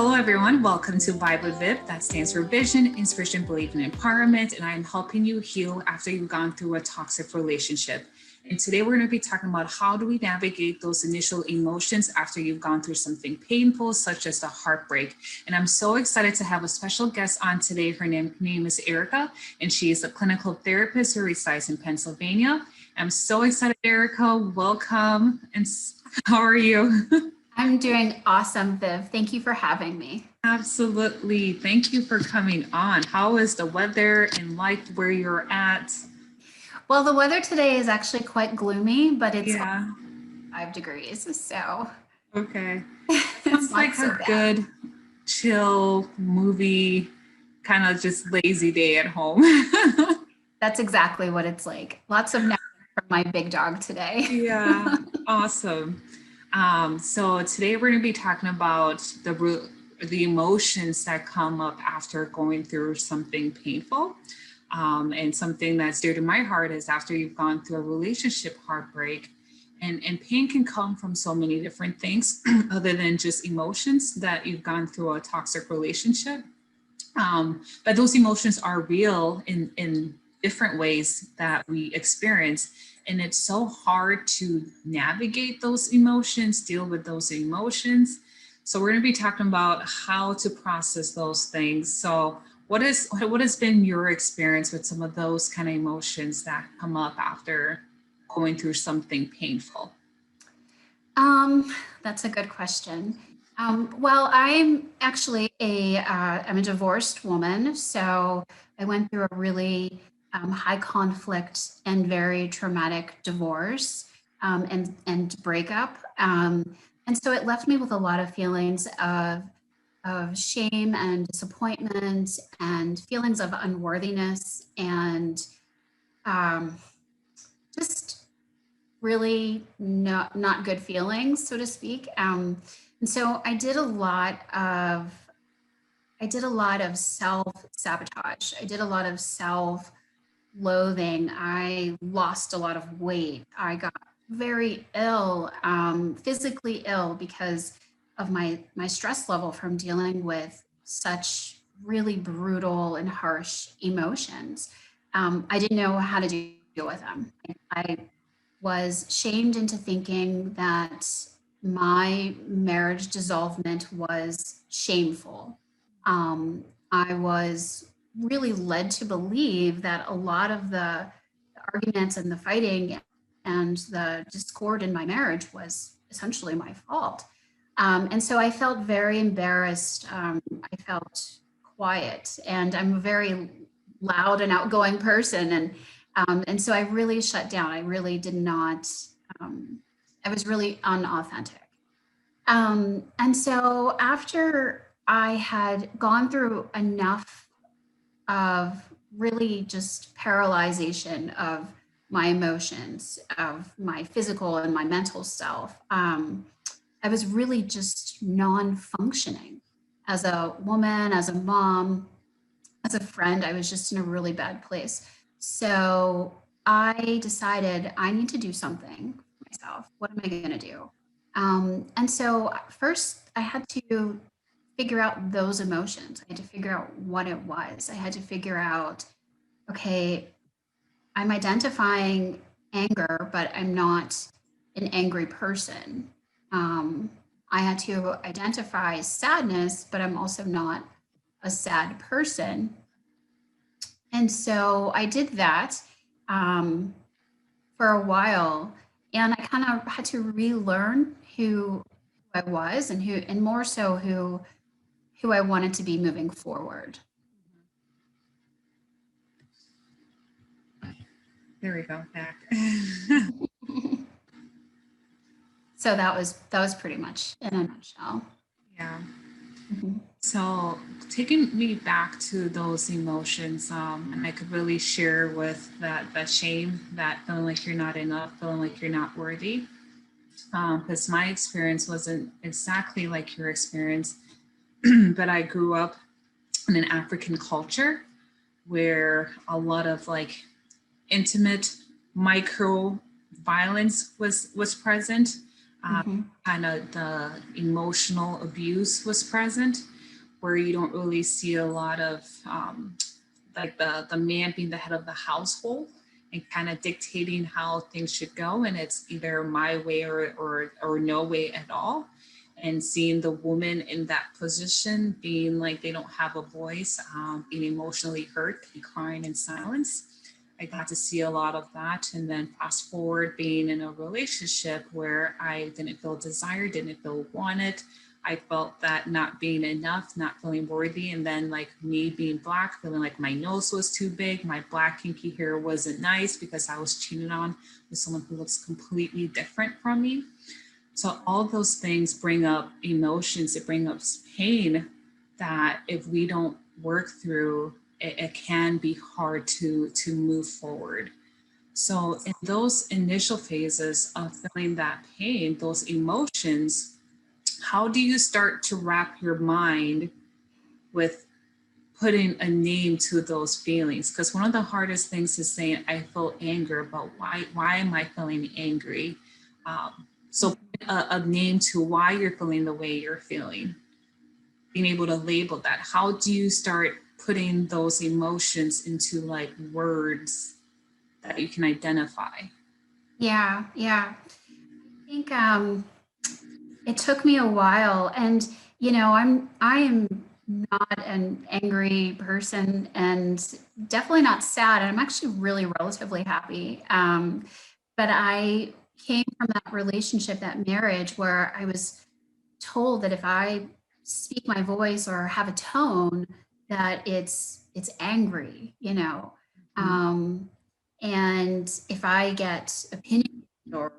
Hello, everyone. Welcome to Vibe with Viv. That stands for Vision, Inspiration, Belief, and Empowerment. And I'm helping you heal after you've gone through a toxic relationship. And today we're going to be talking about how do we navigate those initial emotions after you've gone through something painful, such as the heartbreak. And I'm so excited to have a special guest on today. Her name is Erica, and she is a clinical therapist who resides in Pennsylvania. I'm so excited, Erica. Welcome. And how are you? I'm doing awesome, Viv. Thank you for having me. Absolutely. Thank you for coming on. How is the weather and life where you're at? Well, the weather today is actually quite gloomy, but it's 5 degrees. So okay. It's like a good, chill movie, kind of just lazy day at home. That's exactly what it's like. Lots of naps from my big dog today. Yeah, awesome. So today we're going to be talking about the emotions that come up after going through something painful. And something that's dear to my heart is after you've gone through a relationship heartbreak. And pain can come from so many different things other than just emotions that you've gone through a toxic relationship. But those emotions are real in different ways that we experience. And it's so hard to navigate those emotions, deal with those emotions. So we're going to be talking about how to process those things. So what has been your experience with some of those kind of emotions that come up after going through something painful? That's a good question. Well, I'm actually I'm a divorced woman, so I went through a really high conflict and very traumatic divorce and breakup. And so it left me with a lot of feelings of shame and disappointment and feelings of unworthiness and just really not good feelings, so to speak. And so I did a lot of self-sabotage. I did a lot of self-loathing. I lost a lot of weight. I got very ill, physically ill because of my stress level from dealing with such really brutal and harsh emotions. I didn't know how to deal with them. I was shamed into thinking that my marriage dissolvement was shameful. I was really led to believe that a lot of the arguments and the fighting and the discord in my marriage was essentially my fault. And so I felt very embarrassed. I felt quiet, and I'm a very loud and outgoing person. And so I really shut down. I really did not, I was really unauthentic. And so after I had gone through enough of really just paralyzation of my emotions, of my physical and my mental self, I was really just non-functioning as a woman, as a mom, as a friend. I was just in a really bad place. So I decided I need to do something for myself. What am I going to do? And so first I had to figure out those emotions. I had to figure out what it was. I had to figure out, okay, I'm identifying anger, but I'm not an angry person. I had to identify sadness, but I'm also not a sad person. And so I did that for a while, and I kind of had to relearn who I was and more so who I wanted to be moving forward. There we go, back. So that was pretty much in a nutshell. Yeah. Mm-hmm. So taking me back to those emotions, and I could really share with that shame, that feeling like you're not enough, feeling like you're not worthy. Because my experience wasn't exactly like your experience, but I grew up in an African culture where a lot of like intimate micro violence was present. Mm-hmm. Kind of the emotional abuse was present. where you don't really see a lot of like the man being the head of the household and kind of dictating how things should go, and it's either my way or no way at all. And seeing the woman in that position being like they don't have a voice, being emotionally hurt and crying in silence, I got to see a lot of that. And then fast forward being in a relationship where I didn't feel desired, didn't feel wanted. I felt that not being enough, not feeling worthy. And then like me being Black, feeling like my nose was too big, my Black kinky hair wasn't nice because I was cheated on with someone who looks completely different from me. So all those things bring up emotions, it brings up pain that if we don't work through, it can be hard to move forward. So in those initial phases of feeling that pain, those emotions, how do you start to wrap your mind with putting a name to those feelings? Because one of the hardest things is saying I feel anger, but why am I feeling angry? So a name to why you're feeling the way you're feeling, being able to label that. How do you start putting those emotions into like words that you can identify? Yeah, yeah. I think it took me a while, and I am not an angry person, and definitely not sad. I'm actually really relatively happy. But I came from that relationship, that marriage, where I was told that if I speak my voice or have a tone, that it's angry, Mhm. um, and if I get opinion or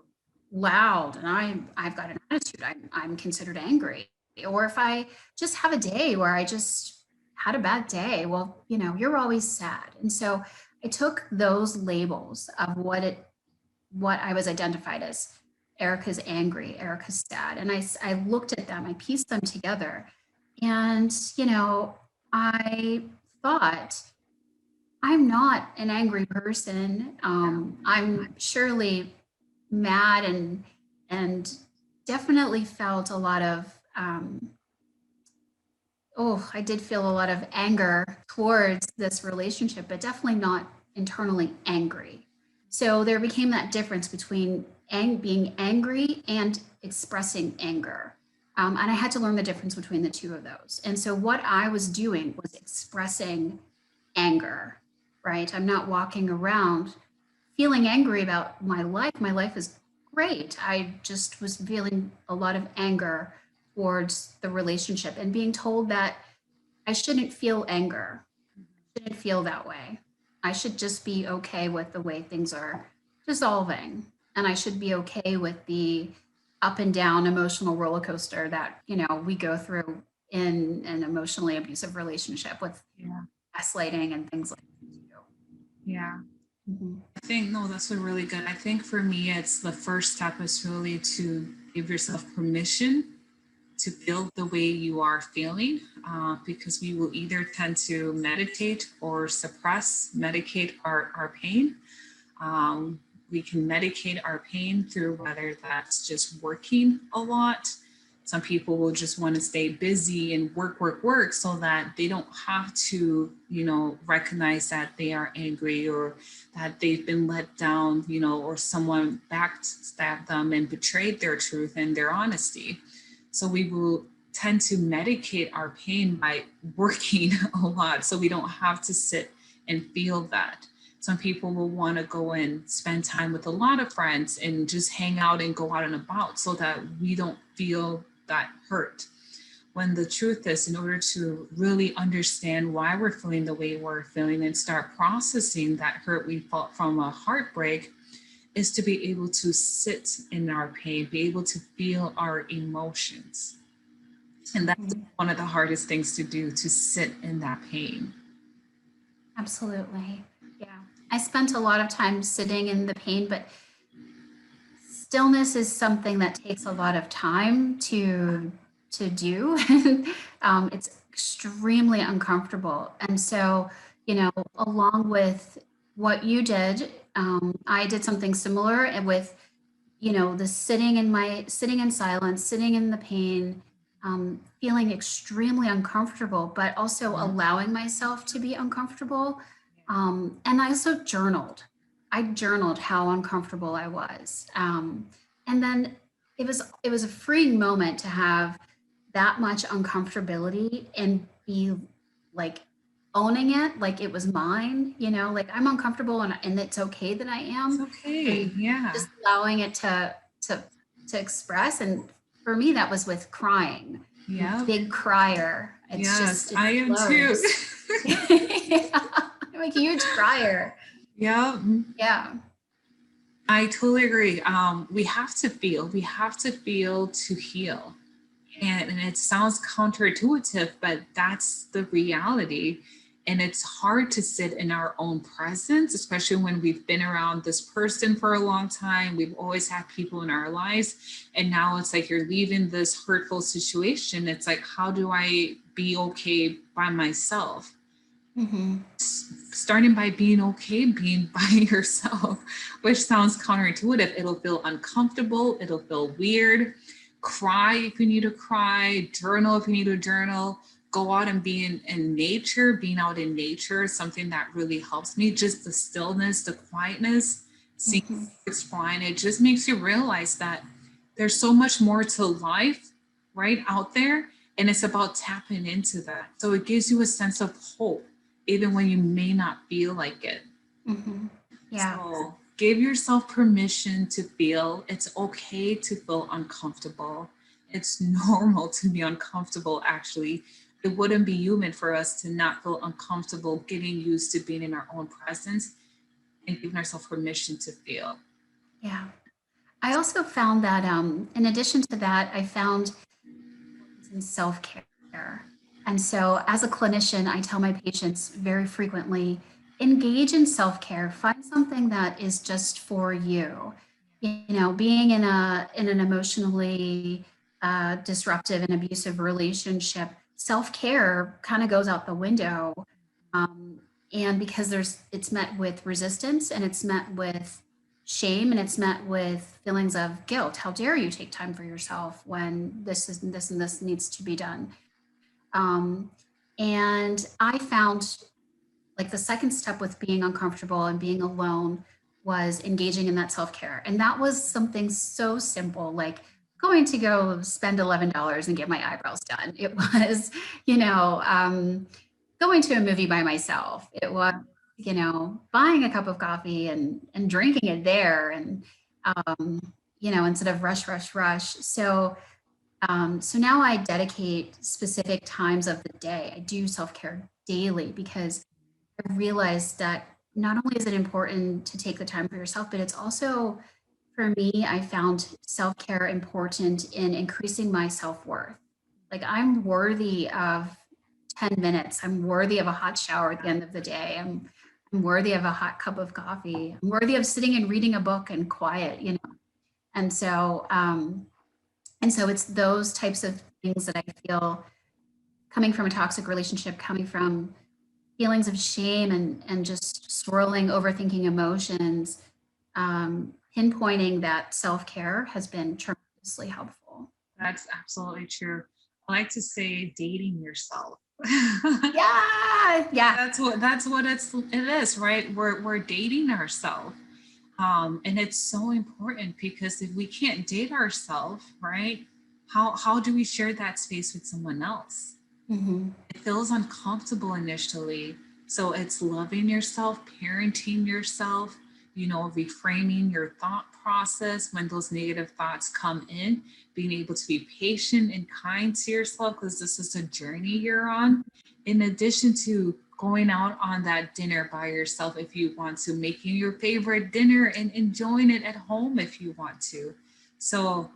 loud and I've got an attitude, I'm considered angry. Or if I just have a day where I just had a bad day, well, you're always sad. And so I took those labels of what I was identified as. Erica's angry, Erica's sad. And I looked at them, I pieced them together. And, I thought, I'm not an angry person. I'm surely mad and definitely felt a lot of I did feel a lot of anger towards this relationship, but definitely not internally angry. So there became that difference between being angry and expressing anger. And I had to learn the difference between the two of those. And so what I was doing was expressing anger, right? I'm not walking around feeling angry about my life. My life is great. I just was feeling a lot of anger towards the relationship and being told that I shouldn't feel anger. I shouldn't feel that way. I should just be okay with the way things are dissolving. And I should be okay with the up and down emotional roller coaster that, we go through in an emotionally abusive relationship with Yeah, gaslighting and things like that. yeah. Mhm. I think, no, that's really good. I think for me, it's the first step is really to give yourself permission to feel the way you are feeling, because we will either tend to meditate or suppress, medicate our pain. We can medicate our pain through whether that's just working a lot. Some people will just want to stay busy and work so that they don't have to, recognize that they are angry or that they've been let down, or someone backstabbed them and betrayed their truth and their honesty. So we will tend to medicate our pain by working a lot so we don't have to sit and feel that. Some people will want to go and spend time with a lot of friends and just hang out and go out and about so that we don't feel that hurt. When the truth is, in order to really understand why we're feeling the way we're feeling and start processing that hurt we felt from a heartbreak, is to be able to sit in our pain, be able to feel our emotions. And that's Mhm. one of the hardest things to do, to sit in that pain. Absolutely. Yeah. I spent a lot of time sitting in the pain, but stillness is something that takes a lot of time to do. It's extremely uncomfortable. And so, along with what you did, I did something similar with, the sitting in silence, sitting in the pain, feeling extremely uncomfortable, but also Mhm. allowing myself to be uncomfortable. Yeah. And I also journaled. I journaled how uncomfortable I was. And then it was a freeing moment to have that much uncomfortability and be like owning it like it was mine, like I'm uncomfortable and it's okay that I It's am. okay. And Yeah. just allowing it to express. And for me, that was with crying. I'm a Yeah. big crier. It's Yes, just, it I am too. flows. Yeah, I'm a huge crier. Yeah. Yeah. I totally agree. We have to feel to heal. And it sounds counterintuitive, but that's the reality. And it's hard to sit in our own presence, especially when we've been around this person for a long time. We've always had people in our lives. And now it's like you're leaving this hurtful situation. It's like, how do I be okay by myself? Hmm. Starting by being okay being by yourself, which sounds counterintuitive. It'll feel uncomfortable, it'll feel weird. Cry if you need to cry, journal if you need to journal, go out and be in nature. Being out in nature is something that really helps me. Just the stillness, the quietness, seeing Hmm. birds flying, it just makes you realize that there's so much more to life right out there, and it's about tapping into that. So it gives you a sense of hope even when you may not feel like it. Hmm. Yeah. So give yourself permission to feel. It's okay to feel uncomfortable. It's normal to be uncomfortable, actually. It wouldn't be human for us to not feel uncomfortable getting used to being in our own presence and giving ourselves permission to feel. Yeah. I also found that in addition to that, I found in self care. And so, as a clinician, I tell my patients very frequently engage in self care. Find something that is just for you. Being in an emotionally disruptive and abusive relationship, self care kind of goes out the window. Um, and because it's met with resistance and it's met with shame and it's met with feelings of guilt. How dare you take time for yourself when this and this needs to be done? Um, and I found like the second step with being uncomfortable and being alone was engaging in that self care. And that was something so simple, like going to go spend $11 and get my eyebrows done. It was, you know, um, going to a movie by myself. It was, buying a cup of coffee and drinking it there. And, instead of rush, rush, rush. So now I dedicate specific times of the day. I do self care daily because I realized that not only is it important to take the time for yourself, but it's also, for me, I found self care important in increasing my self worth. Like I'm worthy of 10 minutes. I'm worthy of a hot shower at the end of the day. I'm worthy of a hot cup of coffee. I'm worthy of sitting and reading a book and quiet. And so, um, and so it's those types of things that I feel coming from a toxic relationship, coming from feelings of shame and just swirling, overthinking emotions, pinpointing that self care has been tremendously helpful. That's absolutely true. I like to say dating yourself. Yeah, yeah. That's what it is, right? We're dating ourselves. And it's so important because if we can't date ourselves, right? How do we share that space with someone else? Hmm. It feels uncomfortable initially. So it's loving yourself, parenting yourself, reframing your thought process when those negative thoughts come in, being able to be patient and kind to yourself because this is a journey you're on. In addition to going out on that dinner by yourself if you want to, making your favorite dinner and enjoying it at home if you want to. So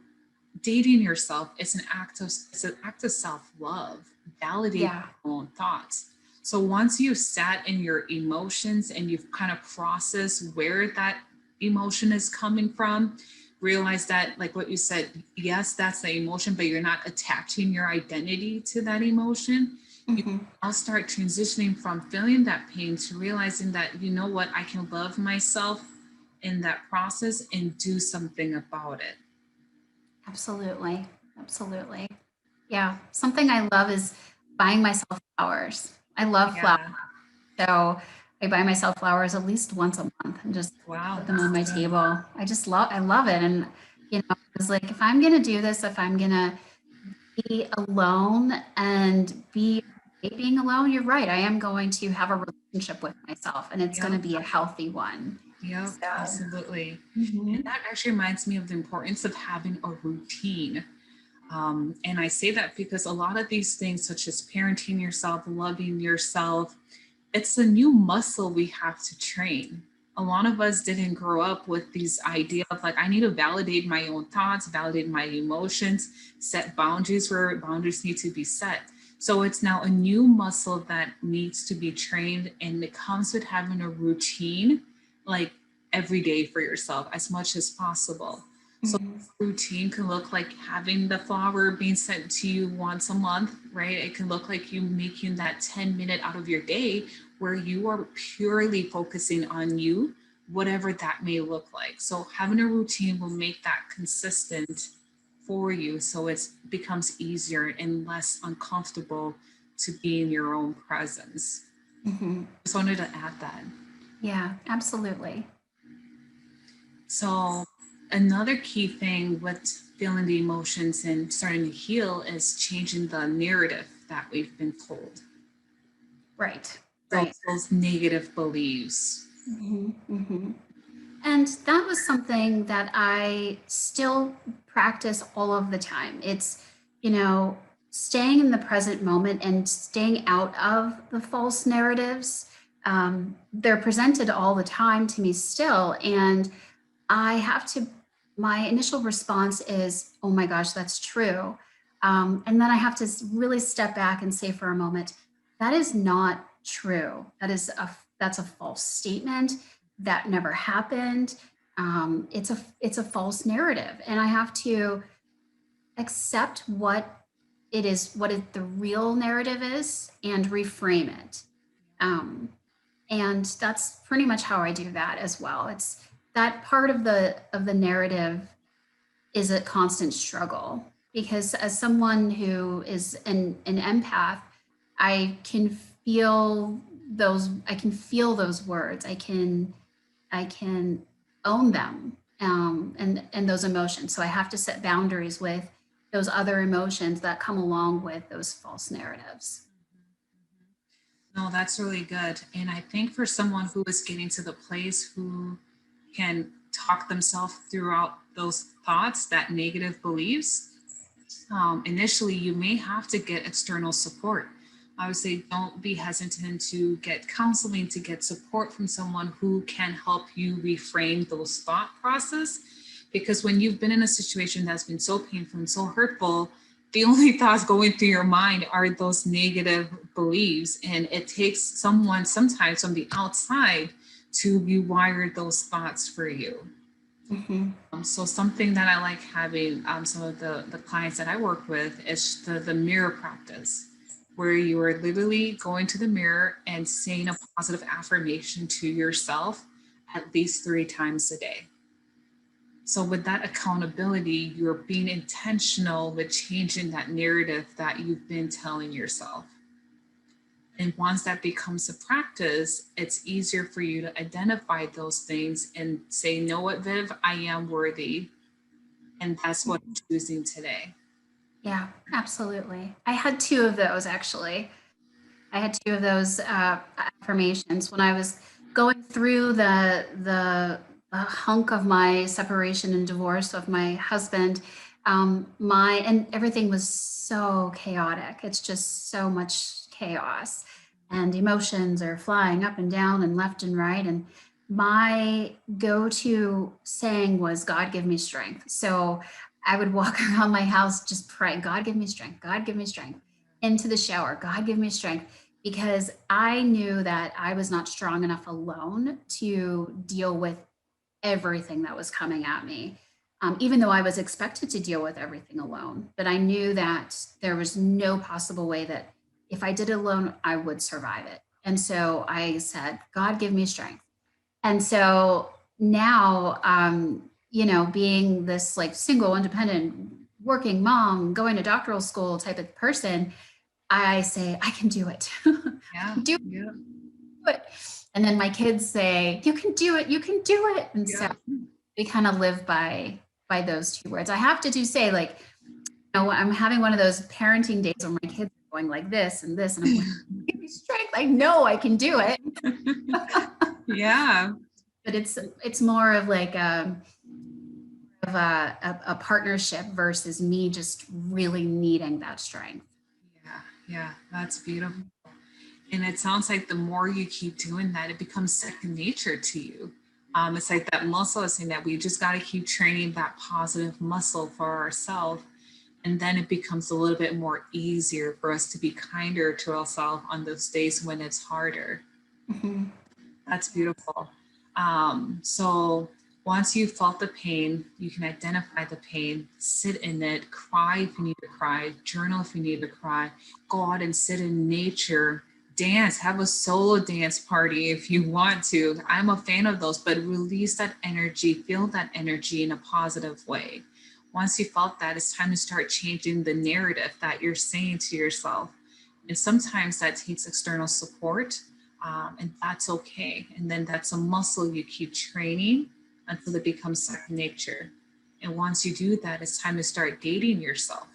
dating yourself is an act of self-love, validating Yeah. your own thoughts. So once you've sat in your emotions and you've kind of processed where that emotion is coming from, realize that, like what you said, yes, that's the emotion, but you're not attaching your identity to that emotion. You Hmm. now start transitioning from feeling that pain to realizing that, you know what, I can love myself in that process and do something about it. Absolutely. Absolutely. Yeah. Something I love is buying myself flowers. I love flowers. Yeah. So I buy myself flowers at least once a month and just Wow, put them that's on my good. table. I love it. And, I was like, if I'm going to do this, if I'm going to be alone and be okay being alone, you're right. I am going to have a relationship with myself and it's going to Yep. be a healthy one. Yep, So, absolutely. And mhm. that actually reminds me of the importance of having a routine. And I say that because a lot of these things, such as parenting yourself, loving yourself, it's a new muscle we have to train. A lot of us didn't grow up with these idea of like, I need to validate my own thoughts, validate my emotions, set boundaries where boundaries need to be set. So it's now a new muscle that needs to be trained, and it comes with having a routine, like every day for yourself as much as possible. So Mhm. routine can look like having the flower being sent to you once a month, right? It can look like you making that 10-minute out of your day where you are purely focusing on you, whatever that may look like. So having a routine will make that consistent for you so it becomes easier and less uncomfortable to be in your own presence. Mhm. Just wanted to add that. Yeah, absolutely. So another key thing with feeling the emotions and starting to heal is changing the narrative that we've been told. Right. So Right. those negative beliefs. Hmm. Hmm. And that was something that I still practice all of the time. It's, you know, staying in the present moment and staying out of the false narratives. They're presented all the time to me still. And I have to, my initial response is, oh my gosh, that's true. And then I have to really step back and say for a moment, that is not true. That's a false statement. That never happened. It's a false narrative. And I have to accept what it is, the real narrative is, and reframe it. Um, and that's pretty much how I do that as well. It's that part of the narrative is a constant struggle because as someone who is an empath, I can feel those words. I can own them, and those emotions. So I have to set boundaries with those other emotions that come along with those false narratives. No, that's really good. And I think for someone who is getting to the place who can talk themselves throughout those thoughts, that negative beliefs, initially you may have to get external support. I would say don't be hesitant to get counseling, to get support from someone who can help you reframe those thought process. Because when you've been in a situation that's been so painful and so hurtful, the only thoughts going through your mind are those negative beliefs. And it takes someone sometimes from the outside to rewire those thoughts for you. Mhm. So something that I like having some of the clients that I work with is the mirror practice, where you are literally going to the mirror and saying a positive affirmation to yourself at least 3 times a day. So with that accountability, you're being intentional with changing that narrative that you've been telling yourself. And once that becomes a practice, it's easier for you to identify those things and say, you know what, Viv, I am worthy. And that's what I'm choosing today. Yeah, absolutely. I had two of those actually. I had two of those affirmations when I was going through the hunk of my separation and divorce of my husband. My and everything was so chaotic. It's just so much chaos, and emotions are flying up and down and left and right. And my go-to saying was, "God, give me strength." So I would walk around my house just praying, "God, give me strength. God, give me strength." Into the shower, "God, give me strength," because I knew that I was not strong enough alone to deal with everything that was coming at me. Even though I was expected to deal with everything alone, but I knew that there was no possible way that if I did it alone, I would survive it. And so I said, "God, give me strength." And so now, being this like single, independent working mom, going to doctoral school type of person, I say, I can do it. I Yeah. can do Yeah. it. And then my kids say, you can do it. You can do it. And so Yeah. we kind of live by those two words. I have to do say, like, I'm having one of those parenting days where my kids are going like this, and I'm like, give me strength. I know I can do it. Yeah. But it's more of like a partnership versus me just really needing that strength. Yeah. Yeah. That's beautiful. And it sounds like the more you keep doing that, it becomes second nature to you. It's like that muscle is saying that we just got to keep training that positive muscle for ourselves. And then it becomes a little bit more easier for us to be kinder to ourselves on those days when it's harder. Mhm. That's beautiful. So once you felt the pain, you can identify the pain, sit in it, cry if you need to cry, journal if you need to cry, go out and sit in nature, dance, have a solo dance party if you want to. I'm a fan of those, but release that energy, feel that energy in a positive way. Once you felt that, it's time to start changing the narrative that you're saying to yourself. And sometimes that takes external support, and that's okay. And then that's a muscle you keep training until it becomes second nature. And once you do that, it's time to start dating yourself.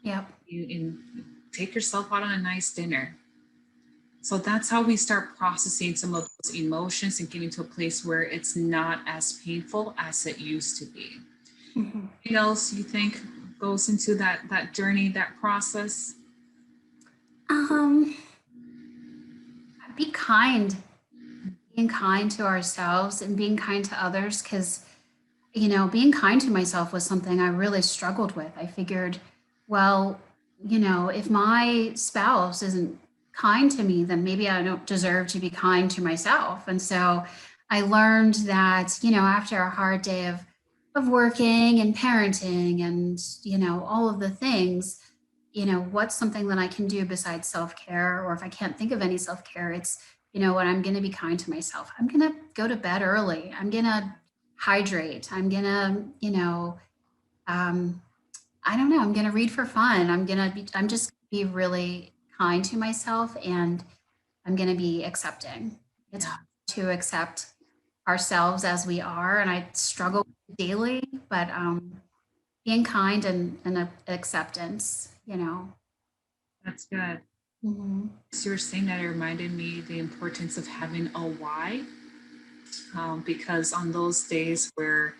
Yep. You take yourself out on a nice dinner. So that's how we start processing some of those emotions and getting to a place where it's not as painful as it used to be. Mhm. Anything else you think goes into that journey, that process? Um, be kind, being kind to ourselves and being kind to others, because being kind to myself was something I really struggled with. I figured, well, if my spouse isn't kind to me, then maybe I don't deserve to be kind to myself. And so I learned that, after a hard day of working and parenting and, all of the things, what's something that I can do besides self-care? Or if I can't think of any self-care, it's, what, I'm going to be kind to myself. I'm going to go to bed early. I'm going to hydrate. I'm going to, um, I don't know, I'm going to read for fun. I'm just gonna be really kind to myself, and I'm going to be accepting. It's Yeah. hard to accept ourselves as we are. And I struggle daily, but being kind and acceptance, That's good. Mhm. As you were saying that, it reminded me the importance of having a why, because on those days where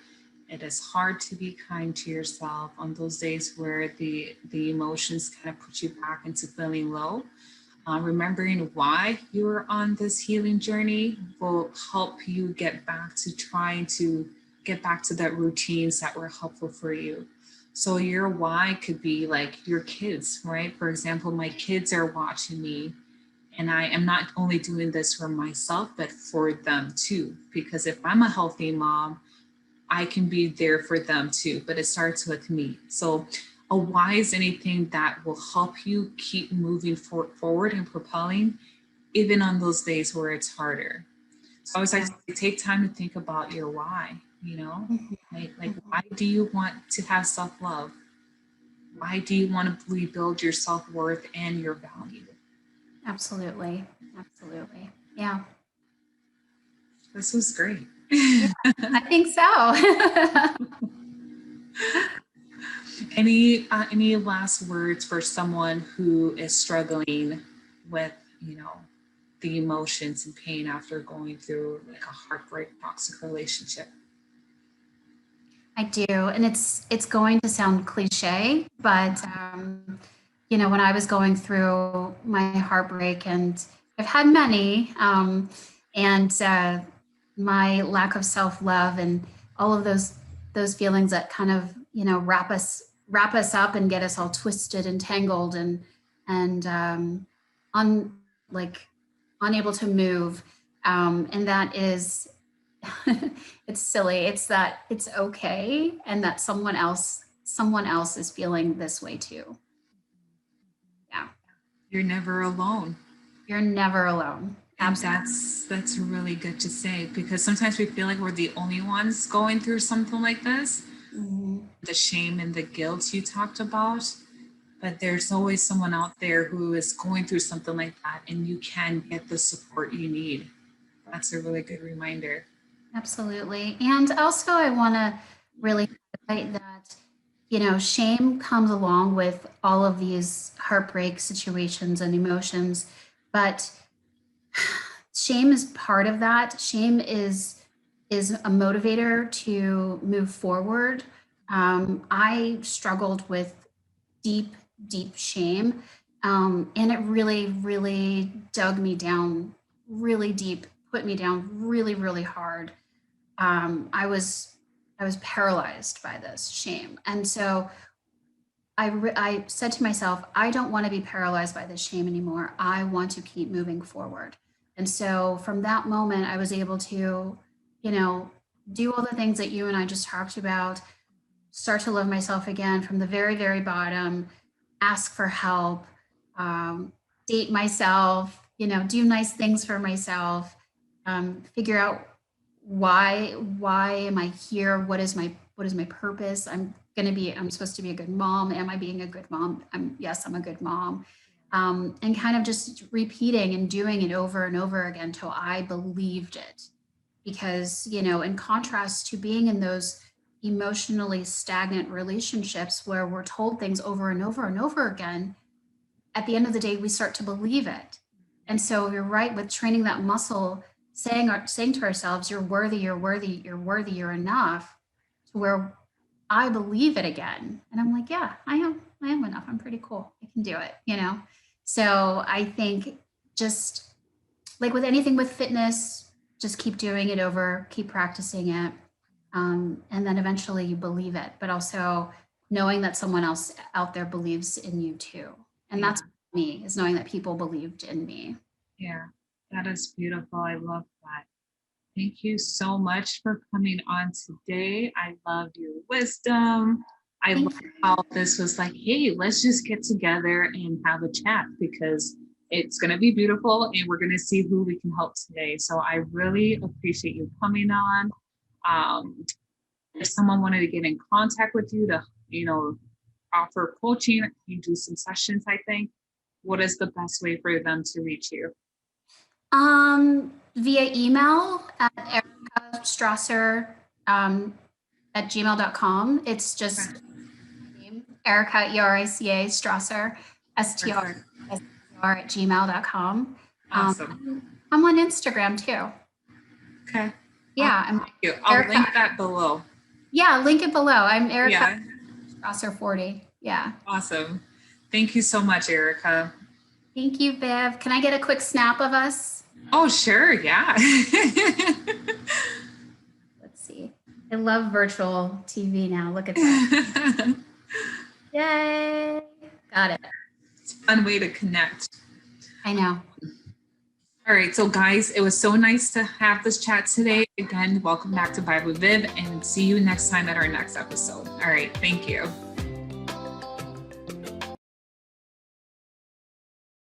it is hard to be kind to yourself, on those days where the emotions kind of put you back into feeling low, remembering why you were on this healing journey will help you get back to trying to get back to that routines that were helpful for you. So your why could be like your kids, right? For example, my kids are watching me, and I am not only doing this for myself, but for them too. Because if I'm a healthy mom, I can be there for them too, but it starts with me. So, a why is anything that will help you keep moving forward and propelling, even on those days where it's harder. So, I always like Yeah. to say, take time to think about your why, you know? Mhm. Like Mhm. why do you want to have self love? Why do you want to rebuild your self worth and your value? Absolutely. Absolutely. Yeah. This was great. Yeah, I think so. Any last words for someone who is struggling with, you know, the emotions and pain after going through like a heartbreak toxic relationship? I do, and it's going to sound cliche, but when I was going through my heartbreak, and I've had many, and my lack of self love, and all of those feelings that kind of wrap us up and get us all twisted and tangled and un like unable to move, and that is it's silly. It's that it's okay, and that someone else is feeling this way too. Yeah. You're never alone. You're never alone. And Absolutely. that's really good to say, because sometimes we feel like we're the only ones going through something like this. the shame and the guilt you talked about. But there's always someone out there who is going through something like that, and you can get the support you need. That's a really good reminder. Absolutely. And also, I want to really highlight that, shame comes along with all of these heartbreak situations and emotions, but shame is part of that. Shame is a motivator to move forward. I struggled with deep, deep shame, and it really, really dug me down really deep, put me down really, really hard. I was paralyzed by this shame, and so I said to myself, I don't want to be paralyzed by this shame anymore. I want to keep moving forward. And so from that moment, I was able to, you know, do all the things that you and I just talked about, start to love myself again from the very, very bottom, ask for help, date myself, do nice things for myself, figure out why am I here? What is my purpose? I'm supposed to be a good mom. Am I being a good mom? Yes, I'm a good mom. And kind of just repeating and doing it over and over again till I believed it. Because, in contrast to being in those emotionally stagnant relationships where we're told things over and over and over again, at the end of the day, we start to believe it. And so you're right with training that muscle, saying to ourselves, you're worthy, you're worthy, you're worthy, you're enough, to where I believe it again. And I'm like, yeah, I am enough. I'm pretty cool. I can do it. So I think just like with anything with fitness, just keep doing it over, keep practicing it. And then eventually you believe it, but also knowing that someone else out there believes in you too. And Yeah. that's me, is knowing that people believed in me. Yeah, that is beautiful. I love that. Thank you so much for coming on today. I love your wisdom. I Thank love you. how this was like, hey, let's just get together and have a chat because it's going to be beautiful and we're going to see who we can help today. So I really appreciate you coming on. If someone wanted to get in contact with you to, offer coaching, you do some sessions, I think. What is the best way for them to reach you? Via email at Erica Strasser at gmail.com. It's just Okay. my name, Erica, Erica Strasser, STR at gmail.com. Awesome. I'm on Instagram too. Okay. Yeah, I'm Thank you. I'll Erica. link that below. Yeah, link it below. I'm Erica Yeah. Strasser 40. Yeah. Awesome. Thank you so much, Erica. Thank you, Bev. Can I get a quick snap of us? Oh, sure. Yeah. Let's see. I love virtual TV now. Look at that. Yay. Got it. It's a fun way to connect. I know. All right. So, guys, it was so nice to have this chat today. Again, welcome back to Vibe with Viv and see you next time at our next episode. All right. Thank you.